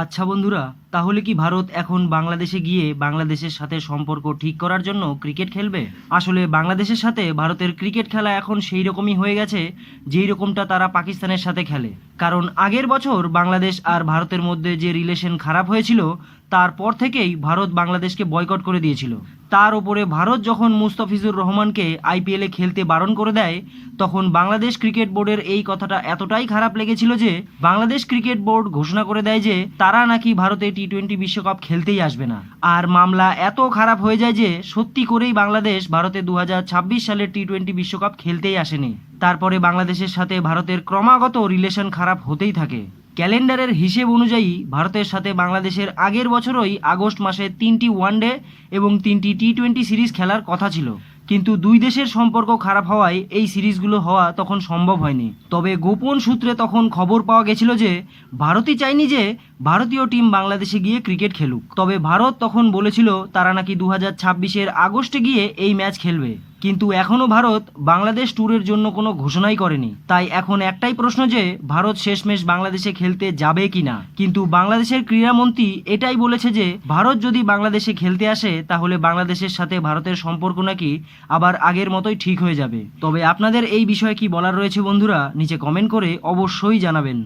আচ্ছা বন্ধুরা, তাহলে কি ভারত এখন বাংলাদেশে গিয়ে বাংলাদেশের সাথে সম্পর্ক ঠিক করার জন্য ক্রিকেট খেলবে? আসলে বাংলাদেশের সাথে ভারতের ক্রিকেট খেলা এখন সেই রকমই হয়ে গেছে যেই রকমটা তারা পাকিস্তানের সাথে খেলে। কারণ আগের বছর বাংলাদেশ আর ভারতের মধ্যে যে রিলেশন খারাপ হয়েছিল, তারপর থেকেই ভারত বাংলাদেশকে বয়কট করে দিয়েছিল। তার উপরে ভারত যখন মুস্তাফিজুর রহমানকে আইপিএলে খেলতে বারণ করে দেয়, তখন বাংলাদেশ ক্রিকেট বোর্ডের এই কথাটা এতটাই খারাপ লেগেছিল যে বাংলাদেশ ক্রিকেট বোর্ড ঘোষণা করে দেয় যে তারা নাকি ভারতে টি-20 বিশ্বকাপ খেলতেই আসবে না। আর মামলা এত খারাপ হয়ে যায় যে সত্যি করেই বাংলাদেশ ভারতে 2026 সালের টি-20 বিশ্বকাপ খেলতেই আসেনি। তারপরে বাংলাদেশের সাথে ভারতের ক্রমাগত রিলেশন খারাপ হতেই থাকে। ক্যালেন্ডারের হিসেব অনুযায়ী ভারতের সাথে বাংলাদেশের আগের বছরই আগস্ট মাসে 3টি ওয়ানডে এবং 3টি টি-20 সিরিজ খেলার কথা ছিল, কিন্তু দুই দেশের সম্পর্ক খারাপ হওয়ায় এই সিরিজগুলো হওয়া তখন সম্ভব হয়নি। তবে গোপন সূত্রে তখন খবর পাওয়া গেছিল যে ভারতই চায়নি যে ভারতীয় টিম বাংলাদেশে গিয়ে ক্রিকেট খেলুক। তবে ভারত তখন বলেছিল তারা নাকি 2026-এর আগস্টে গিয়ে এই ম্যাচ খেলবে, কিন্তু এখনও ভারত বাংলাদেশ ট্যুরের জন্য কোনো ঘোষণাই করেনি। তাই এখন একটাই প্রশ্ন যে ভারত শেষমেশ বাংলাদেশে খেলতে যাবে কিনা। কিন্তু বাংলাদেশের ক্রীড়ামন্ত্রী এটাই বলেছে যে ভারত যদি বাংলাদেশে খেলতে আসে তাহলে বাংলাদেশের সাথে ভারতের সম্পর্ক নাকি আবার আগের মতোই ঠিক হয়ে যাবে। তবে আপনাদের এই বিষয়ে কি বলার রয়েছে বন্ধুরা, নিচে কমেন্ট করে অবশ্যই জানাবেন।